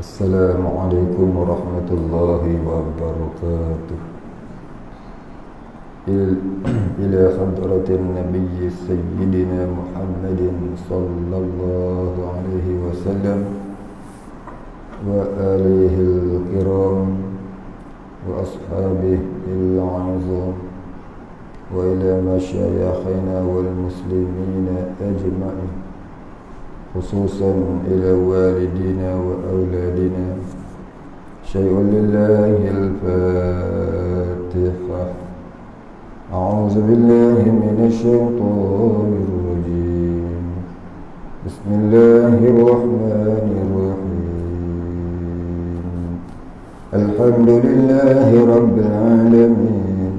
السلام عليكم ورحمة الله وبركاته. إلى حضرة النبي سيدنا محمد صلى الله عليه وسلم وآله الكرام وأصحابه العظام وإلى مشايخنا والمسلمين أجمعين، خصوصا إلى والدينا وأولادنا. شيء لله الفاتحة. أعوذ بالله من الشيطان الرجيم. بسم الله الرحمن الرحيم. الحمد لله رب العالمين،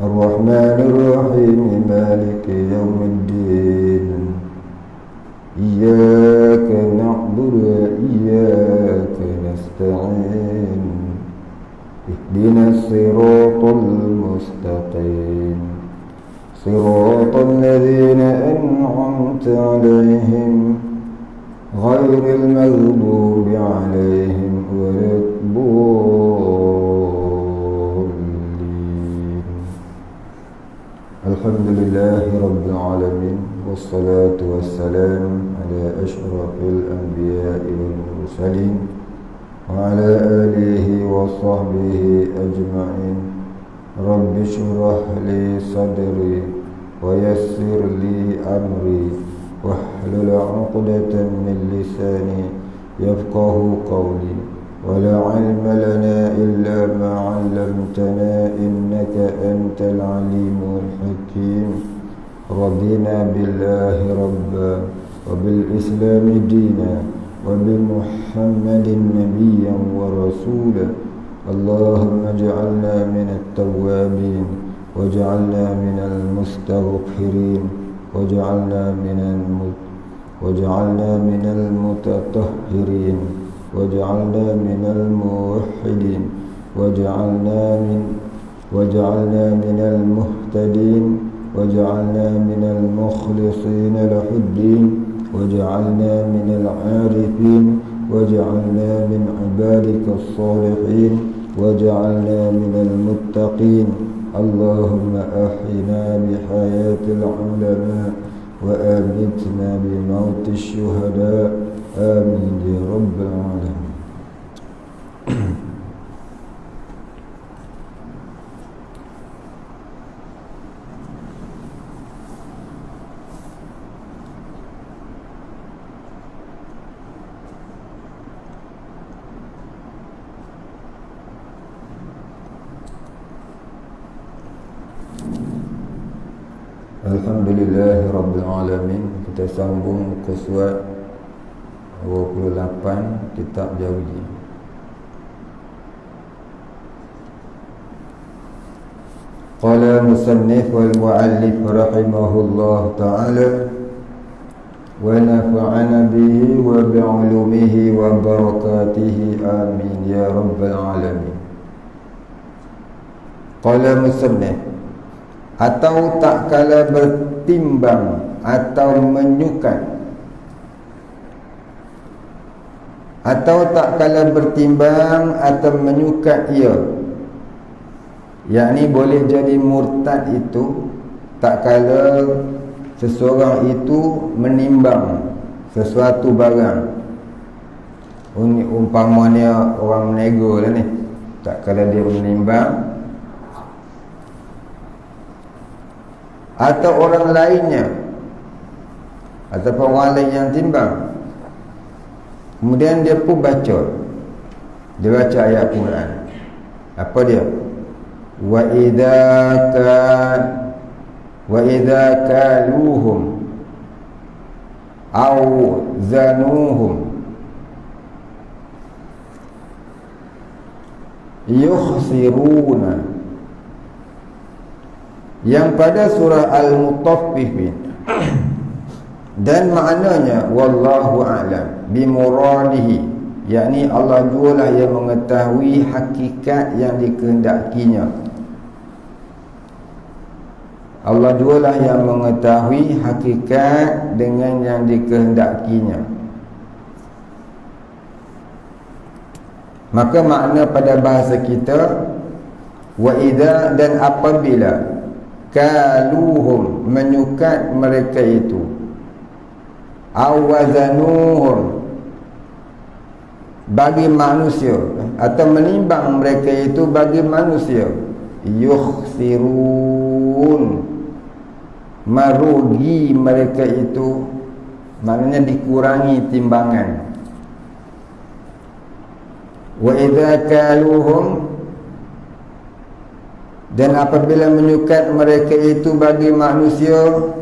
الرحمن الرحيم، مالك يوم الدين. إياك نعبد وإياك نستعين. اهدنا الصراط المستقيم، صراط الذين أنعمت عليهم غير المغضوب عليهم ولا الضالين. الحمد لله رب العالمين، والصلاة والسلام على أشرف الأنبياء والمرسلين وعلى آله وصحبه أجمعين. رب اشرح لي صدري ويسر لي أمري واحلل عقدة من لساني يفقه قولي. ولا علم لنا إلا ما علمتنا إنك أنت العليم الحكيم. رضينا بالله ربا وبالإسلام دينا وبمحمد نبيا ورسولا. اللهم اجعلنا من التوابين واجعلنا من المستغفرين واجعلنا من المتطهرين واجعلنا من الموحدين واجعلنا من المهتدين واجعلنا من المخلصين له الدين واجعلنا من العارفين واجعلنا من عبادك الصالحين واجعلنا من المتقين. اللهم أحينا بحياة العلماء وآمتنا بموت الشهداء. آمين يا رب العالمين. Alhamdulillahi Rabbil Alamin. Kita sambung muka surat 28 Kitab Jawi. Qala musannif wal muallif rahimahullah ta'ala wa nafa'ana bihi wa bi'ulumihi wa barakatihi. Amin ya Rabbal Alamin. Qala musannif, atau tak kala bertimbang atau menyukat, atau tak kala bertimbang atau menyukat ia, yakni boleh jadi murtad itu tak kala seseorang itu menimbang sesuatu barang. Umpamanya orang menego lah ni, tak kala dia menimbang, atau orang lainnya ataupun orang lain yang timbang, kemudian dia pun baca ayat Quran. Apa dia? Wa idza kaluhum aw zanuhum yukhsiruna. Yang pada surah Al-Mutaffifin, dan maknanya wallahu a'lam bimuradihi, yakni Allah jualah yang mengetahui hakikat yang dikehendakinya. Allah jualah yang mengetahui hakikat dengan yang dikehendakinya. Maka makna pada bahasa kita, wa idza, dan apabila, kaluhum, menyukat mereka itu, awazanuhum, bagi manusia, atau menimbang mereka itu bagi manusia, yukhsirun, merugi mereka itu, maknanya dikurangi timbangan. Wa idza kaluhum, dan apabila menyukat mereka itu bagi manusia,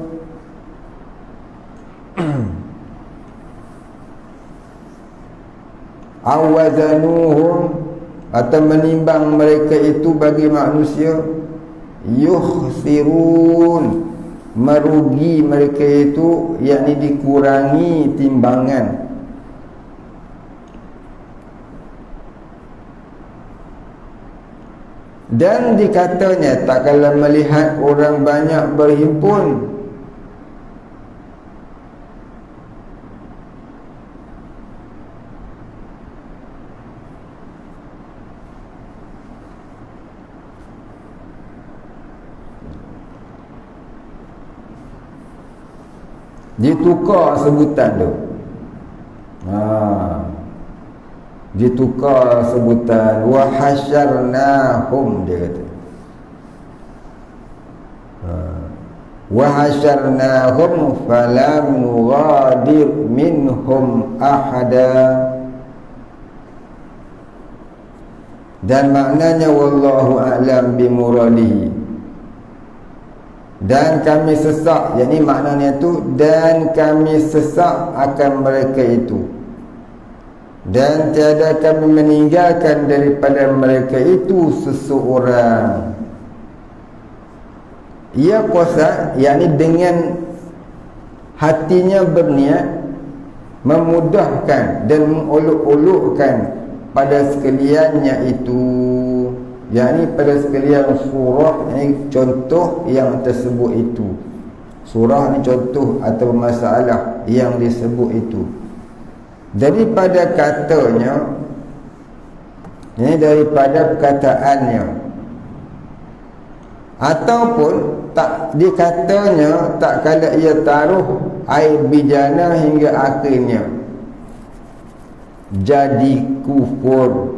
awazanuhum, atau menimbang mereka itu bagi manusia, yukhsirun, merugi mereka itu, yakni dikurangi timbangan. Dan dikatanya, tak kala melihat orang banyak berhimpun, ditukar sebutan tu. Ditukar sebutan, wa hasyarnahum, dia kata. Wa hasyarnahum falam nughadir minhum ahada. Dan maknanya wallahu a'lam bimuradihi, dan kami sesak, yakni maknanya tu, dan kami sesak akan mereka itu, dan tiada kami meninggalkan daripada mereka itu seseorang. Ia qasad, yakni dengan hatinya berniat memudahkan dan mengolok-olokkan pada sekaliannya itu, yakni pada sekalian surah, ini contoh yang tersebut itu. Surah ni contoh atau masalah yang disebut itu. Daripada katanya, ini daripada perkataannya, ataupun tak dikatanya, tak kala ia taruh air bijana hingga akhirnya jadi kufur,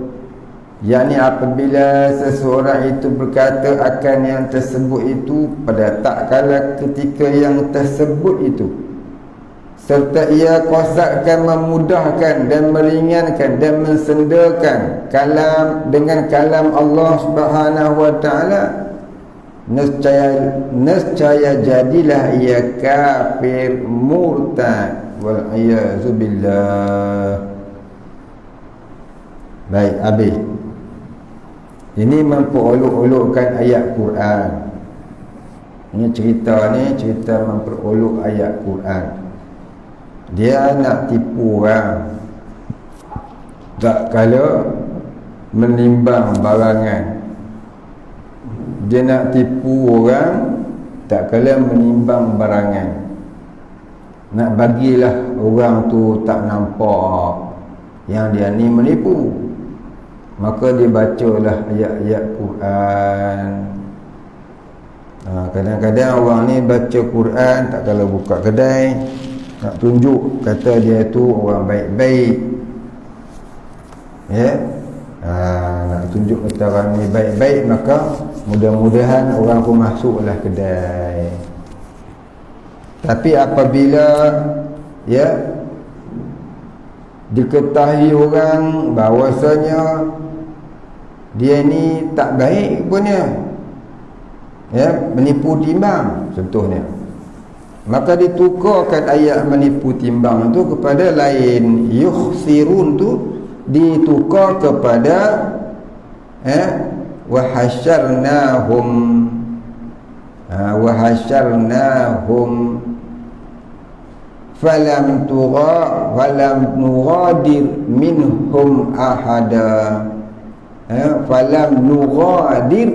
yakni apabila seseorang itu berkata akan yang tersebut itu pada tak kala ketika yang tersebut itu, serta ia qasadkan memudahkan dan meringankan dan mensendakan kalam dengan kalam Allah Subhanahu wa taala, nescaya jadilah ia kafir murtad, wal iyazu billah. Baik, habis. Ini memperolok-olokkan ayat Quran. Ini cerita memperolok ayat Quran. Dia nak tipu orang, tak kala menimbang barangan. Dia nak tipu orang, tak kala menimbang barangan. Nak bagilah orang tu tak nampak yang dia ni menipu, maka dia bacalah ayat-ayat Quran. Kadang-kadang orang ni baca Quran, tak kala buka kedai, nak tunjuk kata dia tu orang baik-baik, ya. Nak tunjuk kata orang ni baik-baik, maka mudah-mudahan orang pun masuklah kedai. Tapi apabila ya diketahui orang bahawasanya dia ni tak baik punya, ya, menipu timbang contohnya, maka ditukarkan ayat menipu timbang itu kepada lain. Yukhsirun tu ditukar kepada wa hasyarnahum, wa hasyarnahum falam nughadir minhum ahada. Falam nughadir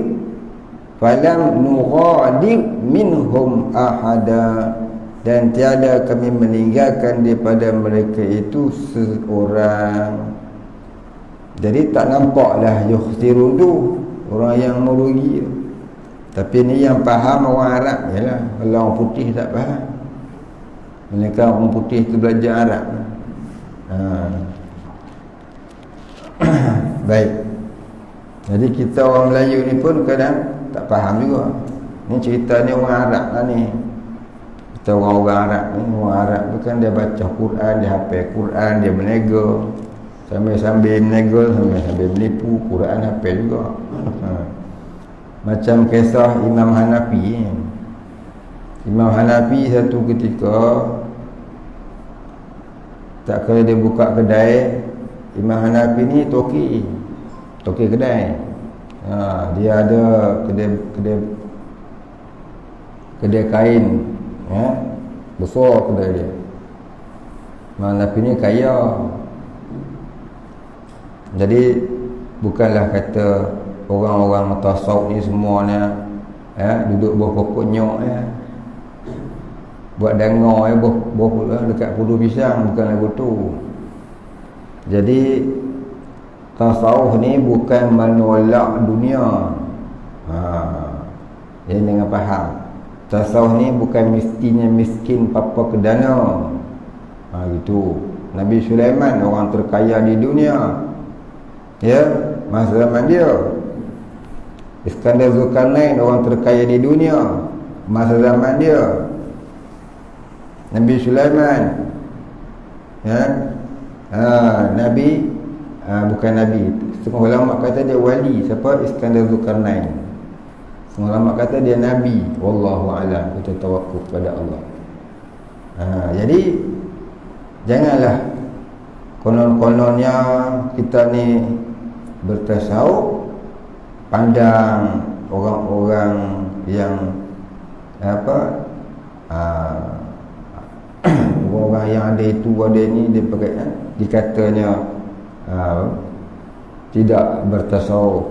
minhum ahada, dan tiada kami meninggalkan daripada mereka itu seorang. Jadi tak nampaklah yukhsirun tu orang yang merugi tu. Tapi ni yang faham orang Arab jelah. Kalau orang putih tak faham. Mereka orang putih tu belajar Arab. Baik. Jadi kita orang Melayu ni pun kadang tak faham juga. Ni cerita ni orang Arab lah ni. Kita orang Arab ni, orang Arab tu kan dia baca Quran, dia hafal Quran, dia berniaga. Sambil-sambil berniaga, sambil menipu, Quran hafal juga. Macam kisah Imam Hanafi. Imam Hanafi satu ketika tak kala dia buka kedai. Imam Hanafi ni toki kedai. Dia ada kedai kain, besar kedai dia. Imam Hanafi ni kaya. Jadi bukanlah kata orang-orang tasawuf ni semuanya duduk bawah pokok nyok buat dengar bawah dekat pudu pisang, bukan lagu tu. Jadi tasawuf ni bukan menolak dunia. Jadi dengan faham, tasawuf ni bukan mestinya miskin papa kedana. Gitu. Nabi Sulaiman orang terkaya di dunia. Ya, masa zaman dia. Iskandar Zulkarnain orang terkaya di dunia masa zaman dia. Nabi Sulaiman, Nabi, bukan Nabi. Setengah ulama kata dia wali. Siapa? Iskandar Zulkarnain. Setengah ulama kata dia Nabi. Wallahu a'lam. Kita tawakuf pada Allah. Jadi janganlah konon-kononnya kita ni bertasawuf pandang orang-orang yang orang yang ada itu ada ni dia pakai dikatanya tidak bertasawuf.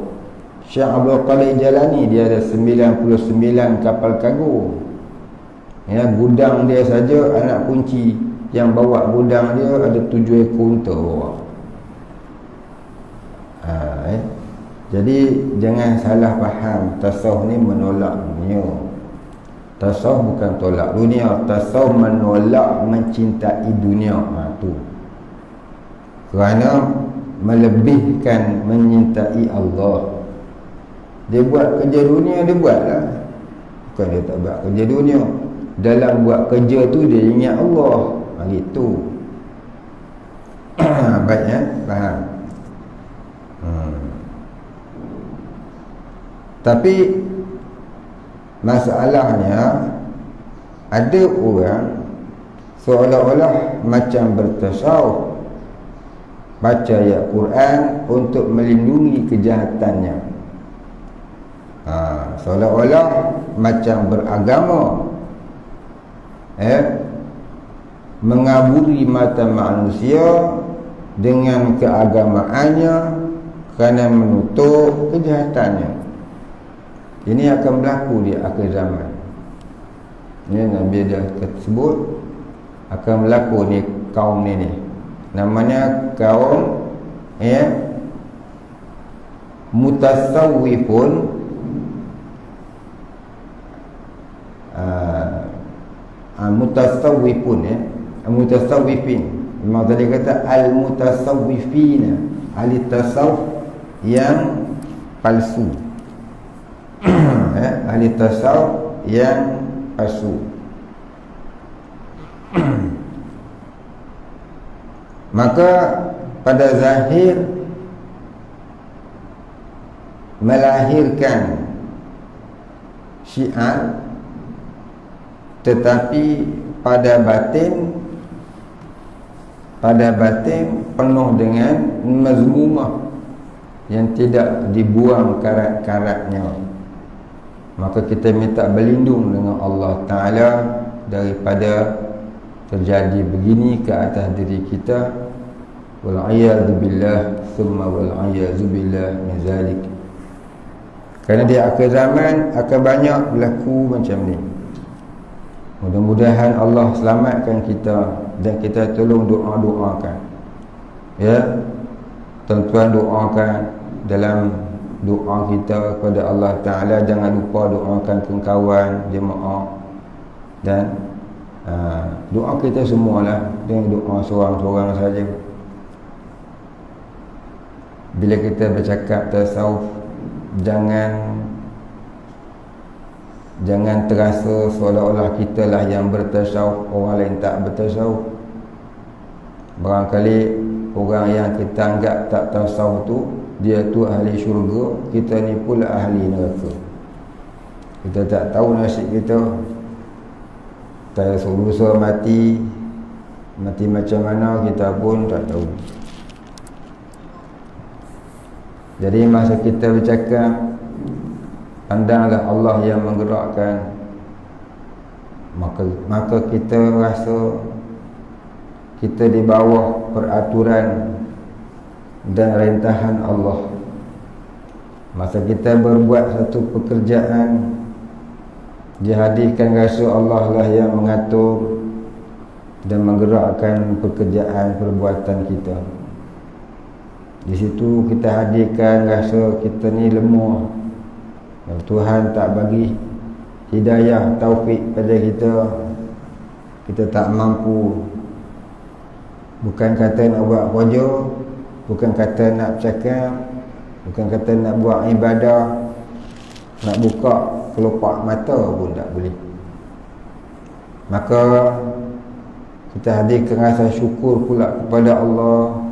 Syekh Abdul Qadir Jalani dia ada 99 kapal kargo. Gudang dia saja anak kunci yang bawa gudang dia ada 7 ekor unta bawa. Jadi jangan salah faham, tasawuf ni menolak dunia. Tasawuf bukan tolak dunia, tasawuf menolak mencintai dunia. Tu kerana melebihkan menyintai Allah. Dia buat kerja dunia, dia buatlah. Bukan dia tak buat kerja dunia. Dalam buat kerja tu dia ingat Allah. Gitu. Baik faham. Tapi masalahnya ada orang seolah-olah macam bertasawuf, baca ayat Quran untuk melindungi kejahatannya. Seolah-olah macam beragama, mengaburi mata manusia dengan keagamaannya kerana menutup kejahatannya. Ini akan berlaku di akhir zaman. Ini Nabi dah sebut akan berlaku ni kaum ni. Namanya kaum mutasawwifun, mutasawwifin. Memang tadi kata al-mutasawwifina, ahli tasawuf yang palsu. Ahli tasawuf yang palsu. Maka pada zahir melahirkan syiar, tetapi pada batin penuh dengan mazmumah yang tidak dibuang karat-karatnya. Maka kita minta berlindung dengan Allah Ta'ala daripada terjadi begini ke atas diri kita. Wal'iyadhu billah thumma wal'iyadhu billah min zalik. Kerana di akhir zaman akan banyak berlaku macam ni. Mudah-mudahan Allah selamatkan kita dan kita tolong doa-doakan. Ya. tuan-tuan doakan dalam doa kita kepada Allah Ta'ala, jangan lupa doakan kawan jemaah dan doa kita semualah, jangan doa seorang-seorang saja. Bila kita bercakap tasawuf, jangan terasa seolah-olah kita lah yang bertasawuf, orang lain tak bertasawuf. Barangkali orang yang kita anggap tak tasawuf tu, dia tu ahli syurga, kita ni pula ahli neraka. Kita tak tahu nasib kita. Kita suruh mati macam mana kita pun tak tahu. Jadi masa kita bercakap, pandanglah Allah yang menggerakkan, maka kita rasa kita di bawah peraturan dan rentahan Allah. Masa kita berbuat satu pekerjaan, dihadirkan rasa Allah lah yang mengatur dan menggerakkan pekerjaan perbuatan kita. Di situ kita hadirkan rasa kita ni lemah, Tuhan tak bagi hidayah, taufik pada kita, kita tak mampu. Bukan kata nak buat kerja, bukan kata nak bercakap, bukan kata nak buat ibadah, nak buka kelopak mata pun tak boleh. Maka kita hadirkan rasa syukur pula kepada Allah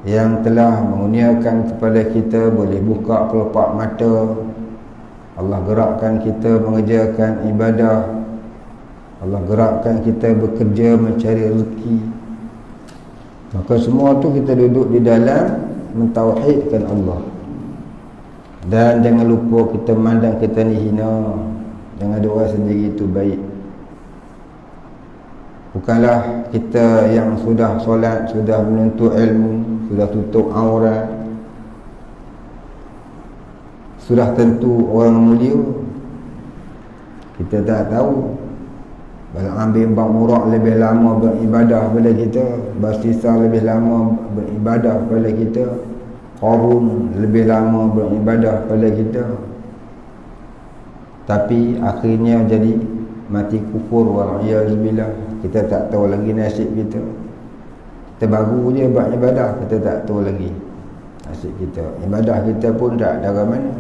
yang telah mengurniakan kepada kita boleh buka kelopak mata. Allah gerakkan kita mengerjakan ibadah, Allah gerakkan kita bekerja mencari rezeki. Maka semua tu kita duduk di dalam mentauhidkan Allah. Dan jangan lupa kita mandang kita ni hina, jangan ada orang sendiri itu baik. Bukanlah kita yang sudah solat, sudah menuntut ilmu, sudah tutup aurat, sudah tentu orang mulia. Kita tak tahu. Balaam bin Ba'urak lebih lama beribadah pada kita, Basisa lebih lama beribadah pada kita, Qarun lebih lama beribadah pada kita. Tapi akhirnya jadi mati kufur, wal'iyazubillah. Kita tak tahu lagi nasib kita. Kita baru je buat ibadah, kita tak tahu lagi nasib kita. Ibadah kita pun tak ada mana.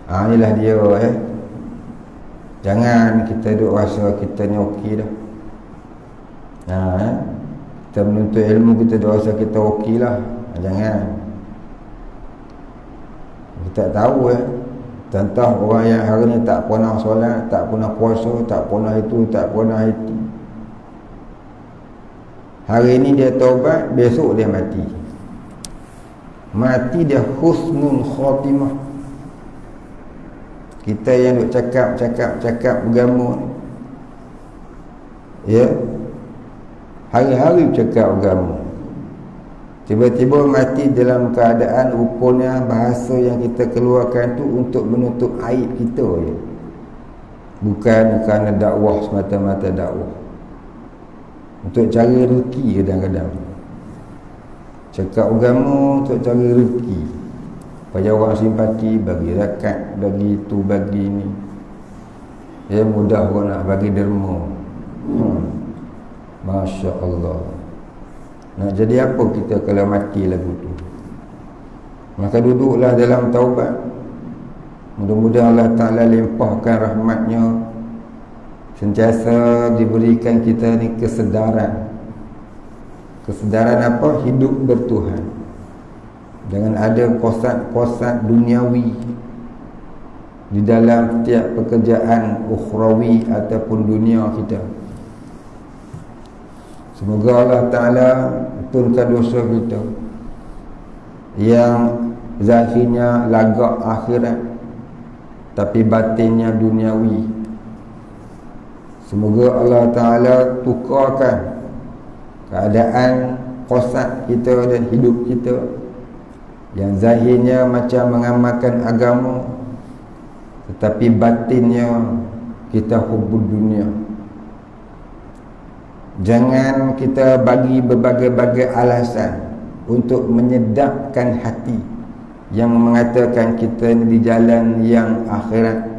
Inilah dia Jangan kita duk rasa kita ni okey dah. Kita menuntut ilmu, kita duk rasa kita okey lah. Jangan. Kita tahu tentang orang yang hari ni tak pernah solat, tak pernah puasa, tak pernah itu, tak pernah itu. Hari ni dia taubat, besok dia mati. Mati dia husnul khatimah. Kita yang duk cakap agama, hari-hari cakap agama, tiba-tiba mati dalam keadaan rupanya bahasa yang kita keluarkan tu untuk menutup aib kita je. Bukan kerana dakwah semata-mata dakwah, untuk cari rezeki. Kadang-kadang cakap agama untuk cari rezeki, supaya orang simpati, bagi zakat, bagi itu, bagi ini. Mudah orang nak bagi derma. Masya Allah. Nak jadi apa kita kalau mati lagu tu? Maka duduklah dalam taubat. Mudah-mudahan Allah Ta'ala limpahkan rahmatnya, sentiasa diberikan kita ni kesedaran. Kesedaran apa? Hidup bertuhan. Jangan ada kosat-kosat duniawi di dalam setiap pekerjaan ukhrawi ataupun dunia kita. Semoga Allah Ta'ala ampunkan dosa kita yang zahirnya lagak akhirat tapi batinnya duniawi. Semoga Allah Ta'ala tukarkan keadaan kosat kita dan hidup kita yang zahirnya macam mengamalkan agama, tetapi batinnya kita hubud dunia. Jangan kita bagi berbagai-bagai alasan untuk menyedapkan hati yang mengatakan kita ni di jalan yang akhirat,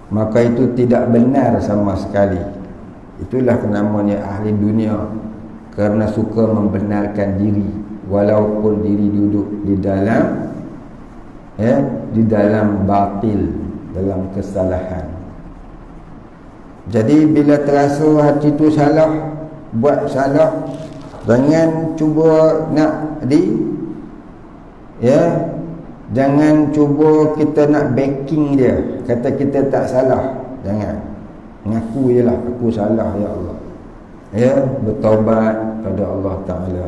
maka itu tidak benar sama sekali. Itulah namanya ahli dunia, kerana suka membenarkan diri walaupun diri duduk di dalam batil, dalam kesalahan. Jadi bila terasa hati tu salah, buat salah, jangan cuba nak jangan cuba kita nak backing dia, kata kita tak salah. Jangan, mengaku je lah, aku salah ya Allah, bertaubat pada Allah Ta'ala.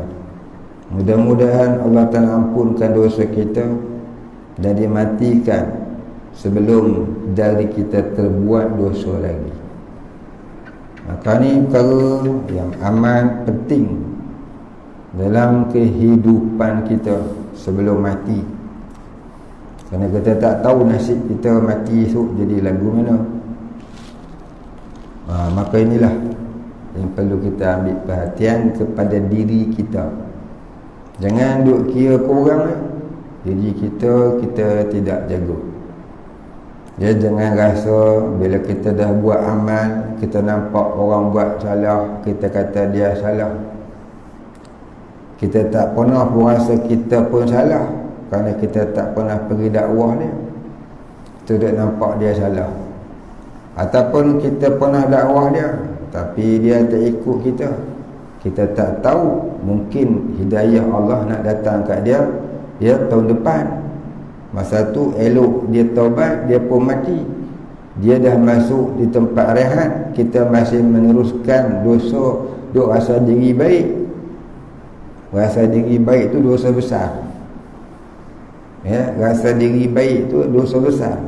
Mudah-mudahan Allah Ta'ala ampunkan dosa kita dan dimatikan sebelum dari kita terbuat dosa lagi. Maka ni perkara yang amat penting dalam kehidupan kita sebelum mati. Kerana kita tak tahu nasib kita mati esok jadi lagu mana. Maka inilah yang perlu kita ambil perhatian kepada diri kita. Jangan duk kira korang diri kita tidak jaga. Jangan rasa bila kita dah buat amal, kita nampak orang buat salah, kita kata dia salah. Kita tak pernah pun rasa kita pun salah, kerana kita tak pernah pergi dakwah dia. Kita dah nampak dia salah. Ataupun kita pernah dakwah dia, tapi dia tak ikut kita. Kita tak tahu, mungkin hidayah Allah nak datang kat dia tahun depan. Masa tu elok dia taubat, dia pun mati. Dia dah masuk di tempat rehat, kita masih meneruskan dosa, duk rasa diri baik. Rasa diri baik tu dosa besar. Rasa diri baik tu dosa besar.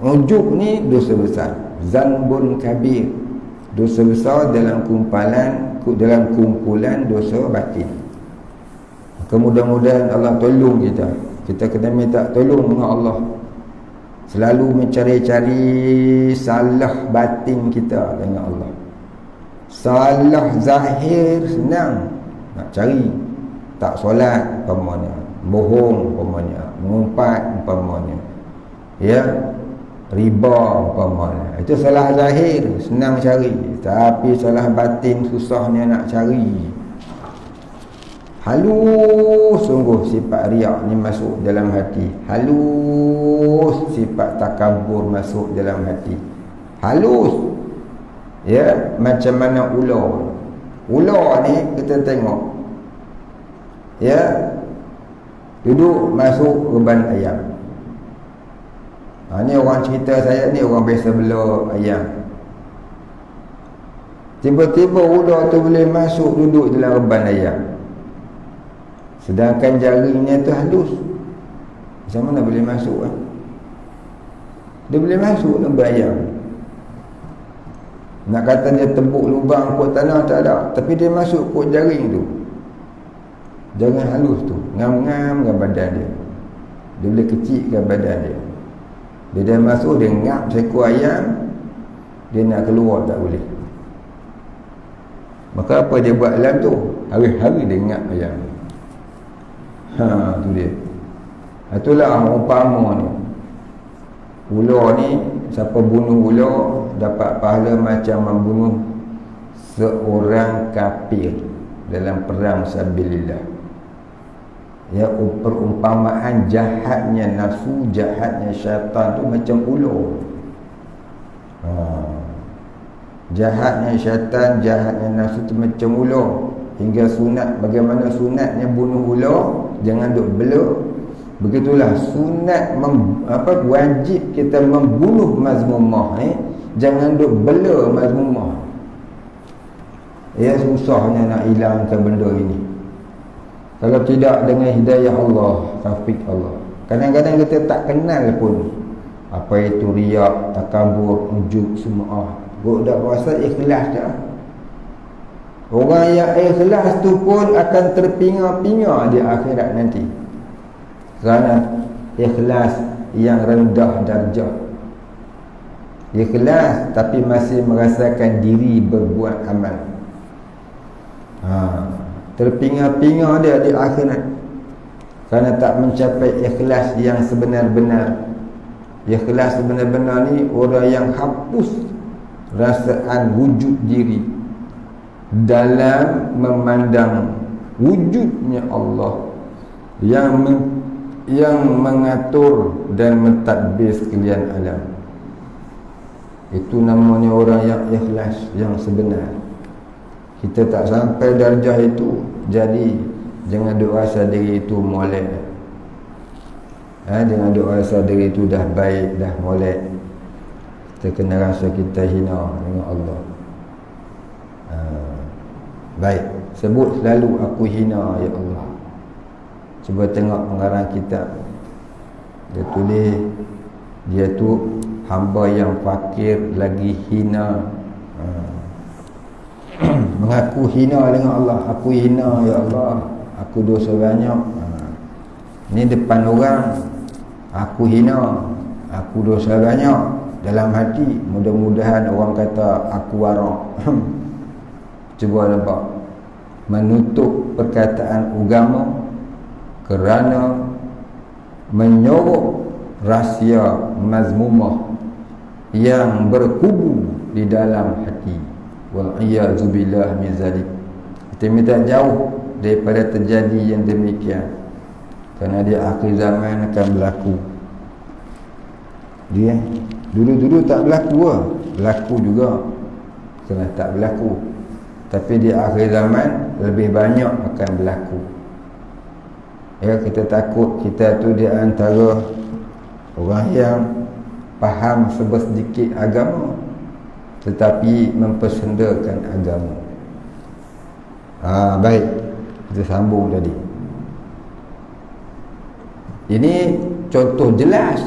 Ujub ni dosa besar. Zanbun kabir, dosa besar dalam kumpulan dosa batin. Maka mudah-mudahan Allah tolong kita. Kita kena minta tolong dengan Allah. Selalu mencari-cari salah batin kita dengan Allah. Salah zahir senang nak cari. Tak solat umpamanya, bohong umpamanya, mengumpat umpamanya, riba umpamanya. Itu salah zahir senang cari, tapi salah batin susahnya nak cari. Halus sungguh sifat riak ni masuk dalam hati. Halus sifat takabur masuk dalam hati. Halus. Macam mana ular. Ular ni kita tengok. Duduk masuk reban ayam. Ni orang cerita saya ni, orang biasa bela ayam. Tiba-tiba ular tu boleh masuk duduk dalam reban ayam. Sedangkan jarinya tu halus. Macam mana boleh masuk Dia boleh masuk dalam ayam. Nak kata dia tebuk lubang kot tanah tak ada, tapi dia masuk kot jaring tu. Jaring halus tu, ngam-ngam dengan badan dia. Dia boleh kecilkan badan dia. Bila dia masuk, dia ngap seekor ayam, dia nak keluar tak boleh. Maka apa dia buat dalam tu? Hari-hari dia ngap ayam. Tu dia. Itulah umpama ni. Ular ni, siapa bunuh ular dapat pahala macam membunuh seorang kafir dalam perang sabilillah. Perumpamaan jahatnya nafsu, jahatnya syaitan tu macam ular. Jahatnya syaitan, jahatnya nafsu tu macam ular. Hingga sunat, bagaimana sunatnya bunuh ular, jangan duk bela. Begitulah sunat wajib kita membunuh mazmumah ni, jangan duk bela mazmumah. Susahnya nak hilangkan benda ini. Kalau tidak dengan hidayah Allah, taufik Allah. Kadang-kadang kita tak kenal pun apa itu riak, takabur, ujub, semua. Kok dah rasa ikhlas dah. Orang yang ikhlas tu pun akan terpinga-pinga di akhirat nanti. Kerana ikhlas yang rendah darjah. Ikhlas tapi masih merasakan diri berbuat amal. terpinga-pinga dia di akhirat kerana tak mencapai ikhlas yang sebenar-benar. Ikhlas sebenar-benar ni orang yang hapus rasaan wujud diri dalam memandang wujudnya Allah yang mengatur dan mentadbir sekalian alam. Itu namanya orang yang ikhlas, yang sebenar. Kita tak sampai darjah itu, jadi jangan duk rasa diri itu molek. Jangan duk rasa diri itu dah baik, dah molek. Kita kena rasa kita hina dengan Allah. Baik, sebut selalu aku hina ya Allah. Cuba tengok pengarang kitab, dia tulis dia tu hamba yang fakir lagi hina. Mengaku hina dengan Allah. Aku hina ya Allah, aku dosa banyak. Ini depan orang, aku hina, aku dosa banyak. Dalam hati mudah-mudahan orang kata aku warak. Cuba nampak, menutup perkataan agama kerana menyorok rahsia mazmumah yang berkubu di dalam hati. Wal-iyazubillah min zalik. Kita minta jauh daripada terjadi yang demikian, kerana di akhir zaman akan berlaku. Dia dulu-dulu tak berlaku lah, berlaku juga kerana tak berlaku. Tapi di akhir zaman lebih banyak akan berlaku. Ya, kita takut kita tu di antara orang yang faham sedikit agama tetapi mempersendakan agama. Baik, kita sambung tadi. Ini contoh jelas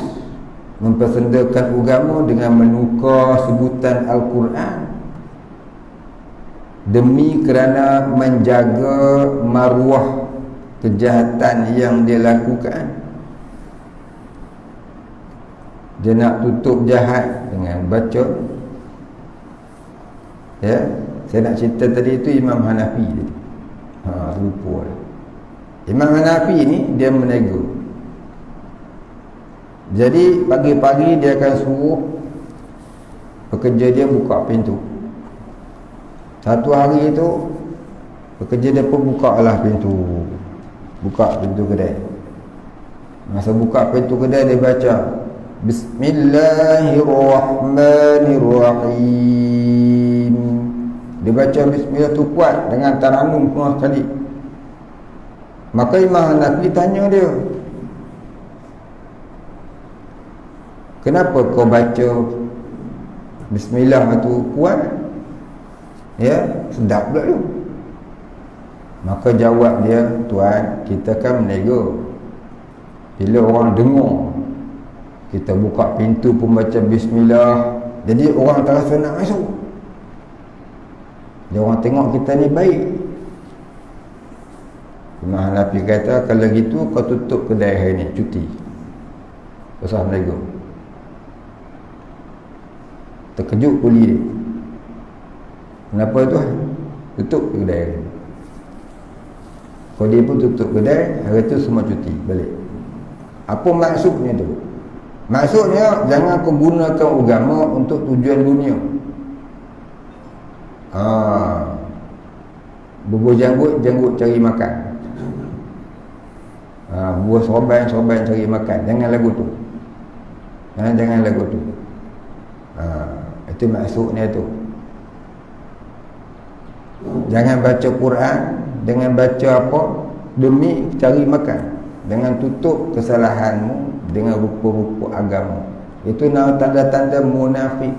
mempersendakan agama dengan menukar sebutan Al-Quran demi kerana menjaga maruah kejahatan yang dia lakukan. Dia nak tutup jahat dengan baca. Ya, saya nak cerita tadi itu Imam Hanafi tadi. Lupa lah. Imam Hanafi ni dia menegur. Jadi pagi-pagi dia akan suruh pekerja dia buka pintu. Satu hari itu pekerja dia pun buka lah pintu. Buka pintu kedai. Masa buka pintu kedai dia baca Bismillahirrahmanirrahim. Dia baca bismillah tu kuat dengan taranum semua sekali. Maka Imam Hanafi tanya dia, kenapa kau baca bismillah tu kuat? Ya, sedap pula tu. Maka jawab dia, tuan, kita kan menegur. Bila orang dengar kita buka pintu pun baca bismillah, jadi orang tak rasa nak masuk. Dia orang tengok kita ni baik. Imam Hanafi kata, kalau gitu kau tutup kedai hari ni, cuti. Pasal menegur. Terkejut kuli dia. Kenapa tu? Tutup kedai hari ni. Kalau dia pun tutup kedai, hari tu semua cuti balik. Apa maksudnya tu? Maksudnya jangan kau gunakan agama untuk tujuan dunia. Bubuh janggut cari makan. Buah sorban cari makan. Jangan lagu tu. Jangan lagu tu. Itu maksudnya tu. Jangan baca Quran dengan baca apa demi cari makan, dengan tutup kesalahanmu dengan rupa-rupa agama. Itu nama tanda-tanda munafik.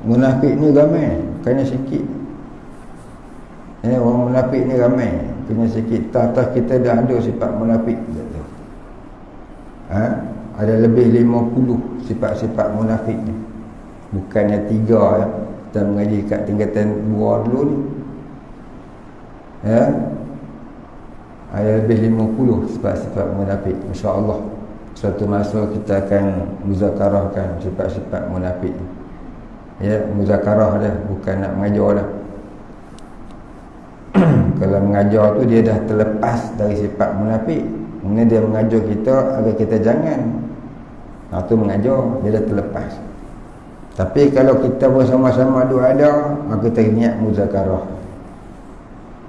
Munafik ni ramai, kena sikit. Orang munafik ni ramai, kena sikit. Tak kita dah ada sifat munafik. Ada lebih 50 sifat-sifat munafik ni. Bukannya 3 ya. Kita mengaji kat tingkatan 2 dulu ni. Ya. Ada lebih 50 sifat-sifat munafik. InsyaAllah suatu masa kita akan muzakarahkan sifat-sifat munafik. Ya, muzakarah dah, bukan nak mengajar dah. Kalau mengajar tu dia dah terlepas dari sifat munafik. Kemudian dia mengajar kita agar kita jangan. Tu mengajar, dia dah terlepas. Tapi kalau kita bersama-sama ada, kita niat muzakarah.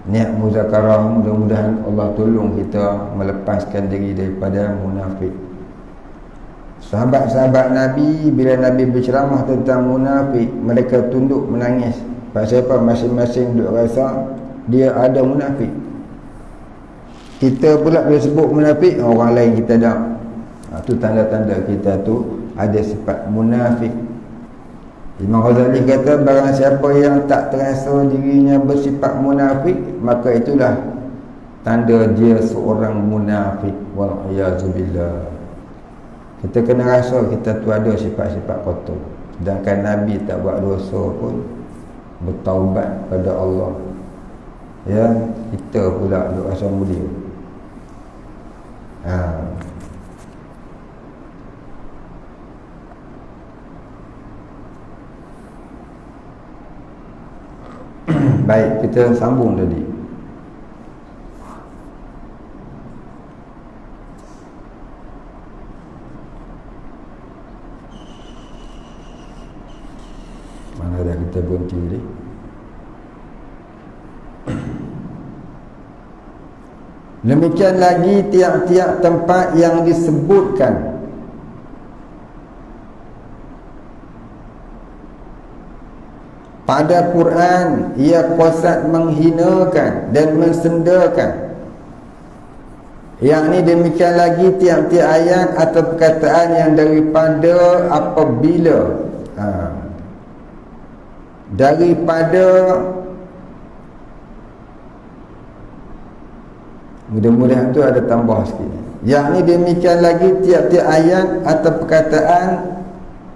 Niat muzakarah, mudah-mudahan Allah tolong kita melepaskan diri daripada munafik. Sahabat-sahabat Nabi, bila Nabi berceramah tentang munafik, mereka tunduk menangis. Pasal apa? Masing-masing duk rasa dia ada munafik. Kita pula bila sebut munafik, orang lain kita tak. Tu tanda-tanda kita tu ada sifat munafik. Imam Ghazali kata, barang siapa yang tak terasa dirinya bersifat munafik, maka itulah tanda dia seorang munafik. Wal-iyazubillah. Kita kena rasa kita tu ada sifat-sifat kotor. Sedangkan Nabi tak buat dosa pun, bertaubat pada Allah. Ya, kita pula duk rasa mulia. Baik, kita sambung tadi. Mana dah kita berhenti tadi? Demikian lagi tiap-tiap tempat yang disebutkan pada Quran, ia qasad menghinakan dan mensendakan. Yang ni demikian lagi tiap-tiap ayat atau perkataan yang daripada apabila daripada, mudah-mudahan tu ada tambah sikit. Yang ni demikian lagi tiap-tiap ayat atau perkataan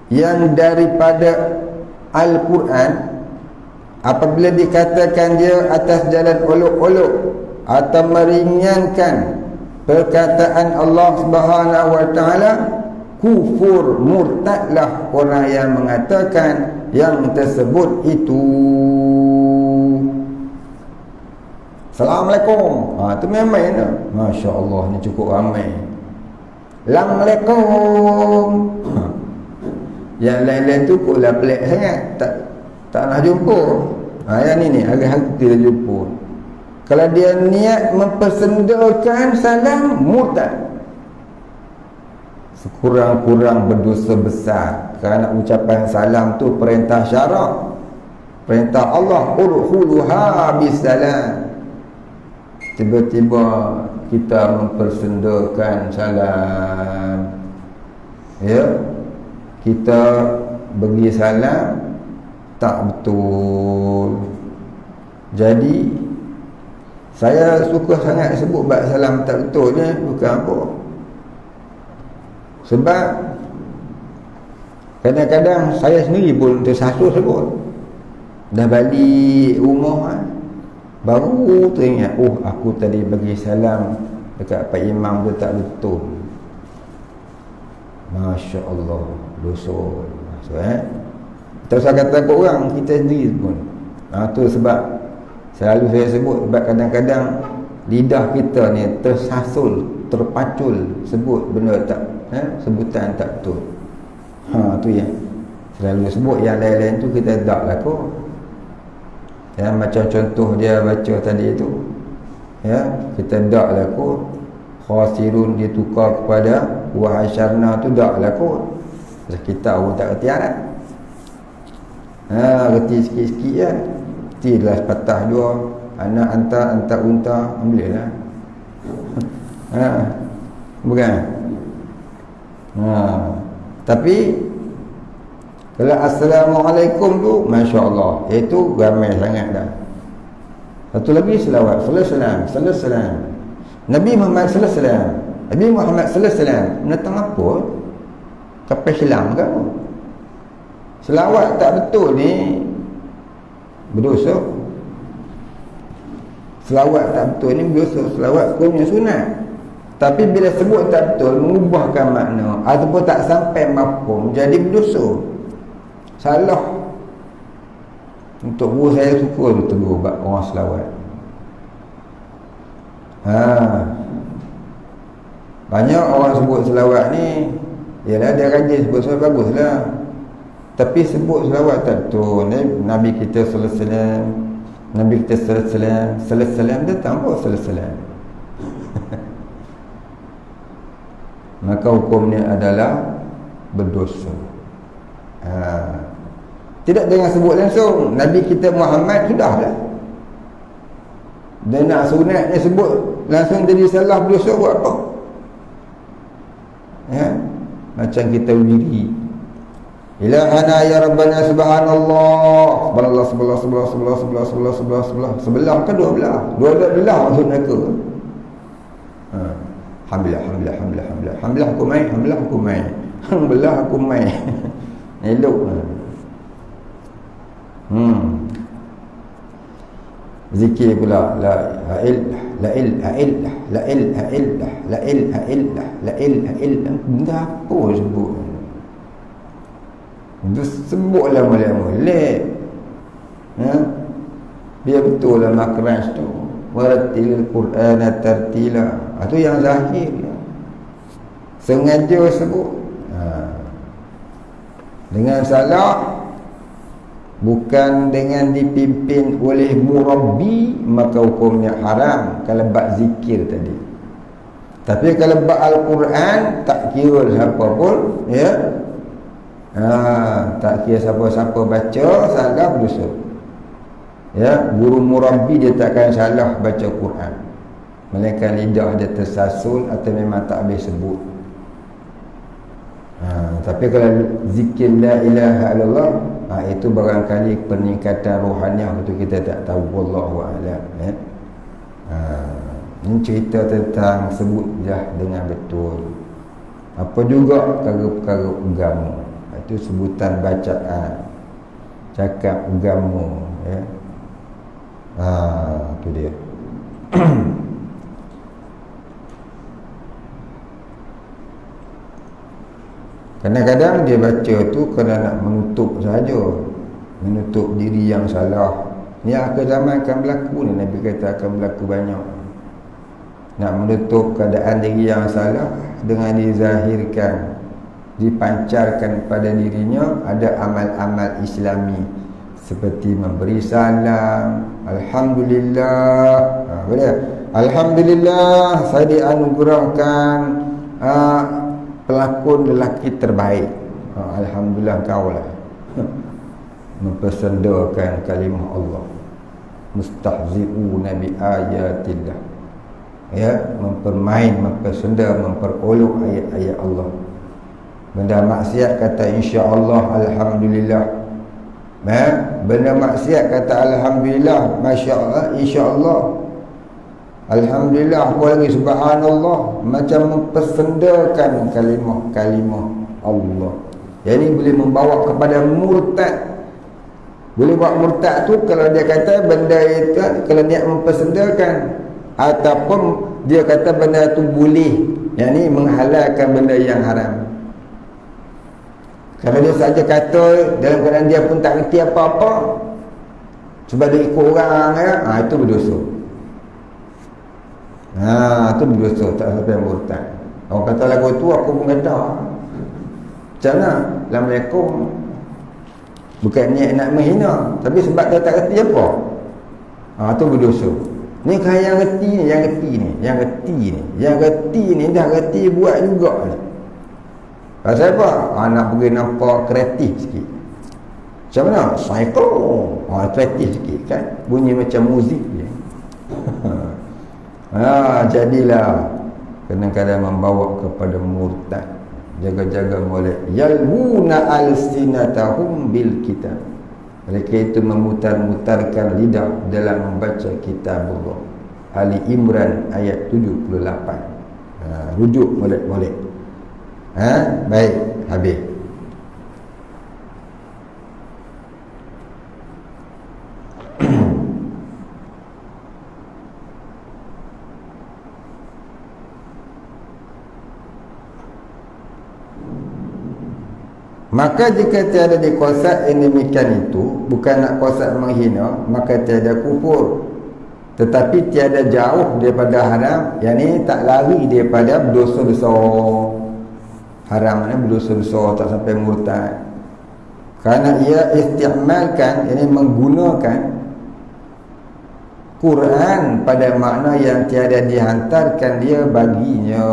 yang daripada Al-Quran apabila dikatakan dia atas jalan olok-olok atau meringankan perkataan Allah Subhanahu wa taala, kufur, murtadlah orang yang mengatakan yang tersebut itu. Assalamualaikum. Tu memang ni. Masya-Allah, ni cukup ramai. Assalamualaikum. Yang lain-lain tu pula pelik sangat, tak nak jumpa. Yang ni hari-hari kita jumpa. Kalau dia niat mempersendakan salam, murtad. Sekurang-kurang berdosa besar. Kerana ucapan salam tu perintah syarak, perintah Allah, urkhuluha bisalam. Tiba-tiba kita mempersendakan salam, ya, kita bagi salam tak betul. Jadi saya suka sangat sebut bab salam tak betul ni, bukan apa. Sebab kadang-kadang saya sendiri pun tersasul sebut. Dah balik rumah baru teringat, aku tadi bagi salam dekat Pak Imam tu tak betul. Masya Allah, dosa. Tak usah kata ke orang, kita sendiri pun. Tu sebab selalu saya sebut, sebab kadang-kadang lidah kita ni tersasul, terpacul sebut benda tak, sebutan tak betul. Tu yang selalu sebut. Yang lain-lain tu kita tak lah kot. Ya, macam contoh dia baca tadi tu, ya, kita tak lah kot. Khasirun ditukar kepada wa hasyarna tu tak lah kot. Kita pun tak kerti anak. Kerti sikit-sikit kan. Kerti adalah sepatah dua. Anak antar unta, ambil lah. Bukan? Tapi kalau Assalamualaikum tu, Masya Allah, itu ramai sangat dah. Satu lagi selawat, Salam. Nabi Muhammad sallallahu alaihi wasallam. Nabi Muhammad sallallahu alaihi wasallam menentang apa? Kapal Islam ke apa? Selawat tak betul ni berdosa. Selawat tak betul ni berdosa. Selawat punya sunat. Tapi bila sebut tak betul, mengubahkan makna ataupun tak sampai mafhum, jadi berdosa. Salah. Untuk guru saya suka tu tegur orang selawat. Banyak orang sebut selawat ni, yalah dia rajin sebut selawat, baguslah. Tapi sebut selawat tak betul. Nabi kita sallallahu alaihi wasallam, Nabi kita sallallahu alaihi wasallam datang pun sallallahu alaihi wasallam. Maka hukumnya adalah berdosa. Tidak dengan sebut langsung Nabi kita Muhammad, sudahlah. Dan nak sunatnya sebut langsung jadi salah, berdosa buat apa? Macam kita wiri, ilahana ya rabbana subhanallah, sebelah ke dua belah maksud mereka. Alhamdulillah aku mai elok. Zikir pula la ilaha illallah. Benda apa sebut? Sebutlah molek-molek. Biar betul lah makhraj tu. Warattilil Qur'ana tartila. Itu yang zahir. Sengaja sebut. Dengan salah, bukan dengan dipimpin oleh murabbi, maka hukumnya haram kalau bab zikir tadi. Tapi kalau bab Al-Quran, tak kira siapa pun, ya. Tak kira siapa-siapa baca, salah berdosa. Ya, guru murabbi dia takkan salah baca Quran. Melainkan lidah dia tersasul atau memang tak habis sebut. Tapi kalau zikir la ilaha illallah, itu barangkali peningkatan rohaniah itu kita tak tahu, wallahu a'lam. Ini cerita tentang sebut jah dengan betul. Apa juga perkara-perkara agama, itu sebutan bacaan, cakap agama, ya. Itu dia. Kadang-kadang dia baca tu kerana nak menutup saja, menutup diri yang salah. Ni akhir zaman akan berlaku ni, Nabi kata akan berlaku banyak. Nak menutup keadaan diri yang salah dengan dizahirkan, dipancarkan pada dirinya ada amal-amal Islami seperti memberi salam, alhamdulillah. Boleh? Alhamdulillah saya dianugerahkan pelakon lelaki terbaik. Alhamdulillah kau lah. Mempersendakan kalimah Allah, mustahzi'una bi ayatillah, ya, mempermain, mempersenda, memperolok ayat-ayat Allah. Benda maksiat kata insya-Allah, alhamdulillah. Benda maksiat kata alhamdulillah, masya-Allah, insya-Allah, alhamdulillah, apa lagi subhanallah. Macam mempersendakan kalimah Allah. Jadi boleh membawa kepada murtad. Boleh buat murtad tu kalau dia kata benda itu, kalau niat mempersendakan, ataupun dia kata benda tu boleh, yakni menghalalkan benda yang haram. Kalau dia saja kata dalam keadaan dia pun tak reti apa-apa, sebab dia ikut orang, ya, itu berdosa. Itu berdosa, tak sampai murtad. Orang kata lagu tu aku pun kata, macam mana? Assalamualaikum. Bukan niat nak menghina, tapi sebab dia tak reti apa, itu berdosa. Ni kan yang reti ni, yang reti ni dah reti buat juga ni. Pasal apa? Nak pergi nampak kreatif sikit. Macam mana? Psycho. Kreatif sikit kan, bunyi macam muzik je. Jadilah kadang-kadang membawa kepada murtad. Jaga-jaga molek. Yalmuna alsinatahum bil kitab. Mereka itu memutar-mutarkan lidah dalam membaca kitab Allah. Ali Imran ayat 78. Rujuk molek-molek. Baik, habis. Maka jika tiada dikuasai yang demikian itu, bukan nak kuasa menghina, maka tiada kufur. tetapi tiada jauh daripada haram, yakni tak lari daripada berdosa besar. Haram ni berdosa besar, tak sampai murtad. Kerana ia istiamalkan, yakni menggunakan Quran pada makna yang tiada dihantarkan dia baginya.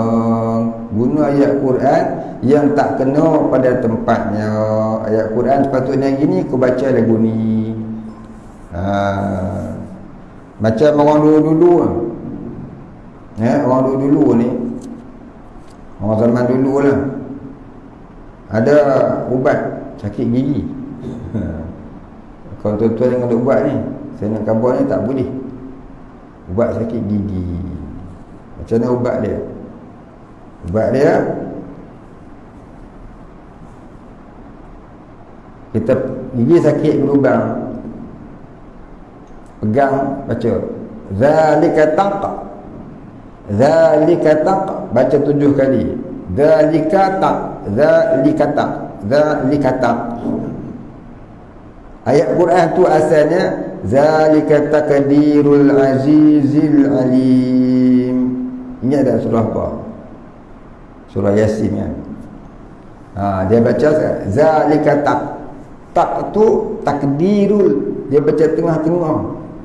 Guna ayat Quran yang tak kena pada tempatnya. Ayat Quran sepatutnya gini, kau baca lagu ni. Macam orang dulu-dulu orang dulu-dulu ni, orang zaman dulu lah, ada ubat sakit gigi. Kalau tuan-tuan dengan ubat ni, saya nak khabar ni tak boleh. Ubat sakit gigi, macam mana ubat dia? Ubat dia, kita gigi sakit berlubang, pegang, baca zalika taq, zalika taq, baca 7 kali. Zalika taq, zalika taq, zalika taq. Ayat Quran tu asalnya zalika taqdirul azizil alim. Ingat tak surah apa? Surah Yasin kan. Dia baca zalika taq. Tak tu takdirul, dia baca tengah-tengah.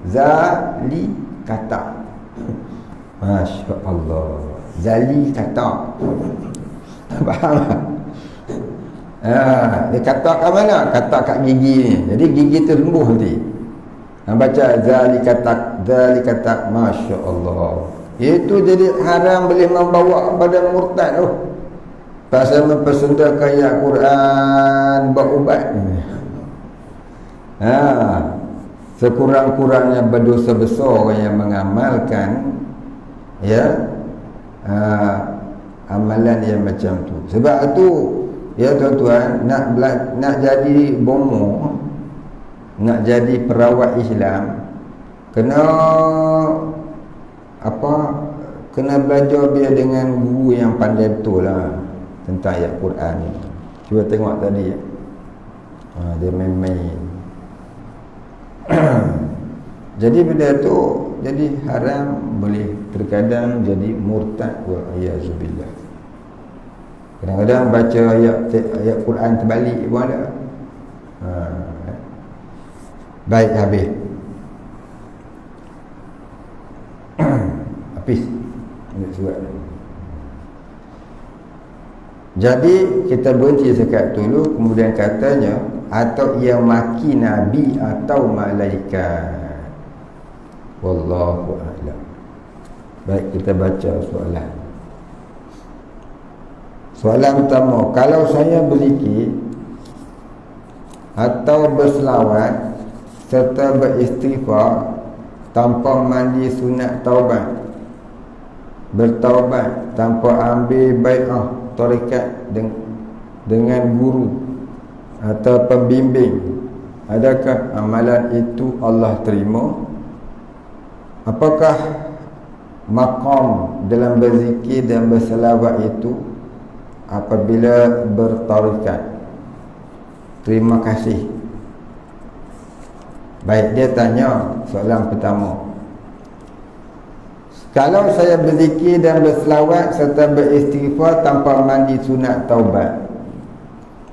Zali kata. Masya Allah. Zali kata. Faham tak? Dia kata kat mana? Kata kat gigi ni. Jadi gigi tu sembuh nanti. Baca zali kata. Masya Allah. Itu jadi haram, boleh membawa pada murtad. Pasal mempersendakan ayat Quran berubat. Sekurang-kurangnya berdosa besar orang yang mengamalkan amalan yang macam tu. Sebab tu ya tuan-tuan, nak jadi bomo, nak jadi perawat Islam, kena kena belajar biar dengan guru yang pandai betul lah tentang ayat Quran ni. Cuba tengok tadi dia main-main. Jadi benda tu jadi haram, boleh terkadang jadi murtad wa iyazubillah. Kadang-kadang baca ayat Quran terbalik pun ada. Baik, habis. Habis surat. Jadi kita berhenti sekat dulu, kemudian katanya atau ia maki nabi atau malaikat. Wallahu a'lam. Baik, kita baca soalan. Soalan pertama, kalau saya berzikir atau berselawat serta beristighfar tanpa mandi sunat taubat, bertaubat tanpa ambil bai'ah tarekat dengan guru atau pembimbing, adakah amalan itu Allah terima? Apakah maqam dalam berzikir dan berselawat itu apabila bertarekat? Terima kasih. Baik, dia tanya soalan pertama, kalau saya berzikir dan berselawat serta beristighfar tanpa mandi sunat taubat,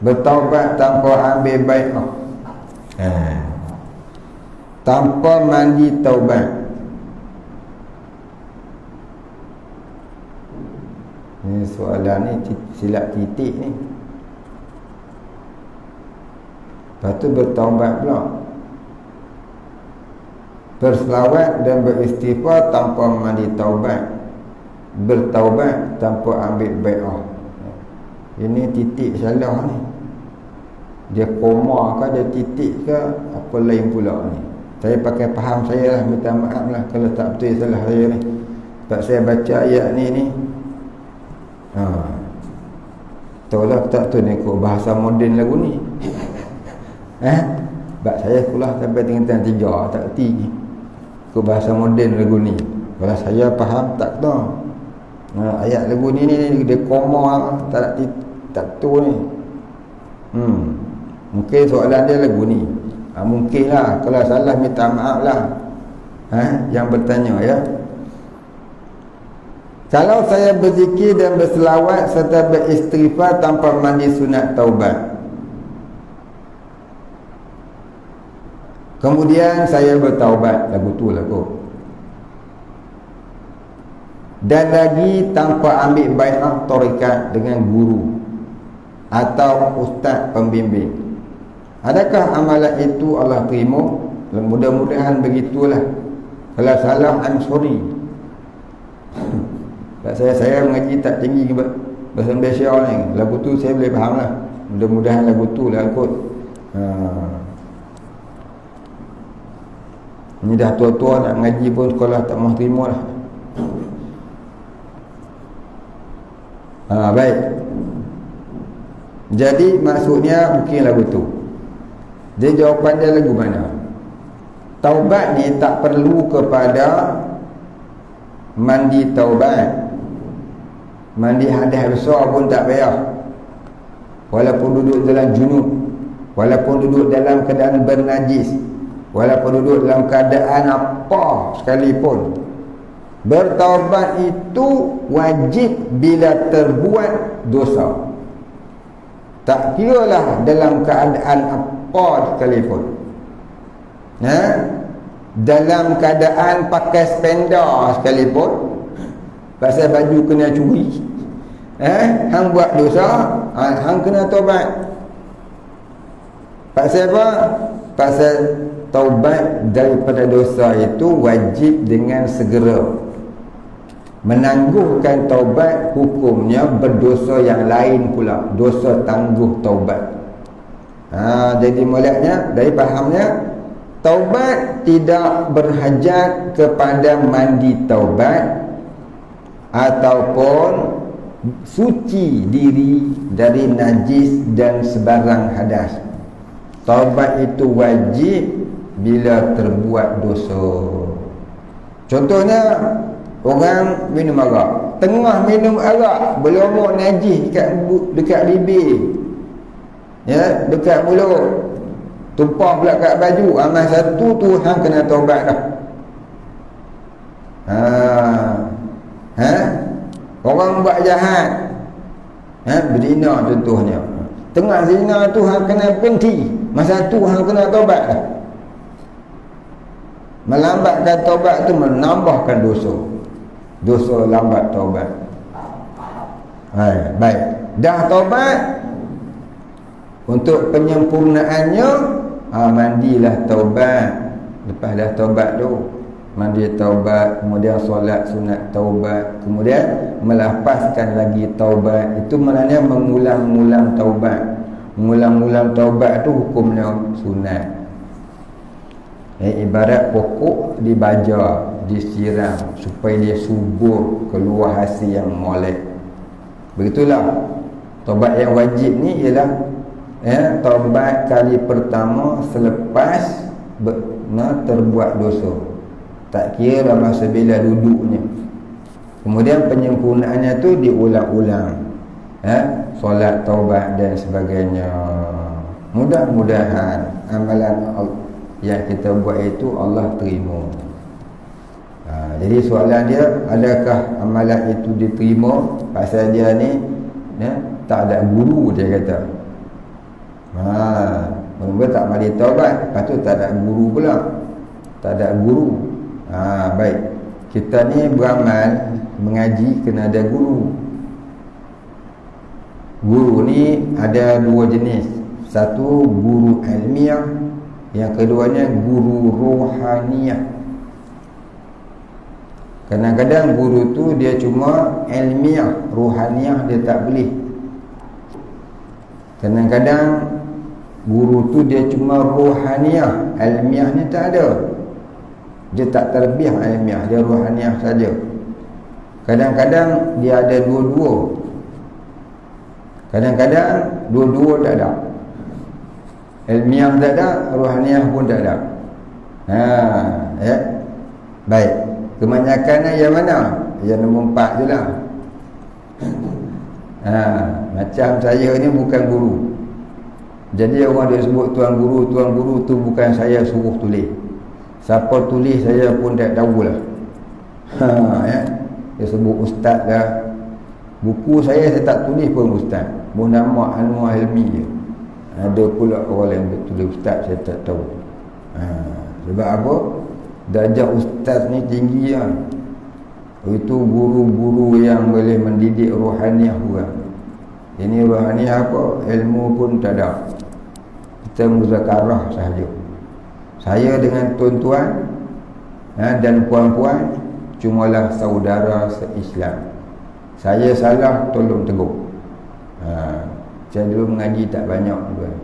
bertaubat tanpa ambil bai'ah, tanpa mandi taubat, ni soalan ni silap titik ni. Lepas tu bertaubat pula, berselawat dan beristighfar tanpa mandi taubat, bertaubat tanpa ambil bai'ah. Ini titik salah ni. Dia koma ke, dia titik ke, apa lain pula ni. Saya pakai faham saya lah, minta maaf lah kalau tak betul salah saya ni. Sebab saya baca ayat ni tahulah tak tu ni kok bahasa moden lagu ni. Sebab saya sekolah sampai tingkatan 3, tak erti kok bahasa moden lagu ni. Kalau saya faham tak tahu. Ayat lagu ni dia koma tak tu ni. Mungkin soalan dia lagu ni. Mungkin lah, kalau salah minta maaf lah. Yang bertanya ya. Kalau saya berzikir dan berselawat serta beristighfar tanpa mandi sunat taubat, kemudian saya bertaubat, lagu tu lah kot, dan lagi tanpa ambil bai'ah tarekat dengan guru atau ustaz pembimbing, adakah amalan itu Allah terima? Mudah-mudahan begitulah. Kalau salah, I'm sorry. Saya mengaji tak tinggi bahasa Malaysia ni. Lagu tu saya boleh faham lah. Mudah-mudahan lagu tu lah kot. Ni dah tua-tua nak ngaji pun sekolah tak mahu terima lah. Baik. Jadi maksudnya mungkin lagu tu. Dia jawapan dia lagu mana? Taubat ni tak perlu kepada mandi taubat. Mandi hadas besar pun tak payah. Walaupun duduk dalam junub, walaupun duduk dalam keadaan bernajis, walaupun duduk dalam keadaan apa sekalipun, bertaubat itu wajib bila terbuat dosa. Tak kiralah dalam keadaan apa sekalipun. Dalam keadaan pakai spender sekalipun, pasal baju kena curi, hang buat dosa, hang kena taubat. Pasal apa? Pasal taubat daripada dosa itu wajib dengan segera. Menangguhkan taubat hukumnya berdosa yang lain pula, dosa tangguh taubat. Jadi mulanya dari fahamnya, taubat tidak berhajat kepada mandi taubat ataupun suci diri dari najis dan sebarang hadas. Taubat itu wajib bila terbuat dosa. Contohnya, orang minum arak, tengah minum arak berlumur najis dekat bibir, ya, dekat mulut, tumpah pula kat baju. Amal satu tu hang kena taubat dah. Orang buat jahat, berzina contohnya, tengah zina tu hang kena berhenti. Masa tu hang kena taubat dah. Melambatkan taubat tu menambahkan dosa. Dosa lambat taubat. Baik, dah taubat, untuk penyempurnaannya, mandilah taubat. Lepas dah taubat tu, mandi taubat, kemudian solat sunat taubat, kemudian melapaskan lagi taubat. Itu maknanya mengulang-ulang taubat. Mengulang-ulang taubat tu hukumnya sunat. Ibarat pokok dibaja, disiram supaya dia subur keluar hasil yang molek. Begitulah taubat yang wajib ni ialah taubat kali pertama selepas terbuat dosa. Tak kira masa bila duduknya. Kemudian penyempurnaannya tu diulang-ulang, solat taubat dan sebagainya. Mudah-mudahan amalan yang kita buat itu Allah terima. Jadi soalan dia, adakah amalan itu diterima? Pasal dia ni tak ada guru, dia kata. Mula tak mari taubat, lepas tu tak ada guru pula. Tak ada guru. Baik, kita ni beramal, mengaji kena ada guru. Guru ni ada dua jenis. Satu guru ilmiah, yang keduanya guru rohaniah. Kadang-kadang guru tu dia cuma ilmiah, rohaniah dia tak boleh. Kadang-kadang guru tu dia cuma rohaniah, ilmiah ni tak ada. Dia tak terbiah ilmiah, dia rohaniah saja. Kadang-kadang dia ada dua-dua. Kadang-kadang dua-dua tak ada. Ilmiah tak ada, rohaniah pun tak ada. Baik, kebanyakannya yang mana? Yang nombor 4 je lah. Macam saya ni bukan guru. Jadi orang dia sebut tuan guru tu bukan saya suruh tulis. Siapa tulis saya pun tak tahulah. Ya. Dia sebut ustaz dah. Buku saya tak tulis pun ustaz. Bernama Anwar Helmi je. Ada pula orang yang bertulis ustaz, saya tak tahu. Sebab apa? Darjah ustaz ni tinggi lah. Itu guru-guru yang boleh mendidik rohaniah orang. Ini rohaniah apa? Ilmu pun tak ada. Kita muzakarah sahaja. Saya dengan tuan-tuan dan puan-puan cumalah saudara se-Islam. Saya salah, tolong tegur. Saya dulu mengaji tak banyak tuan.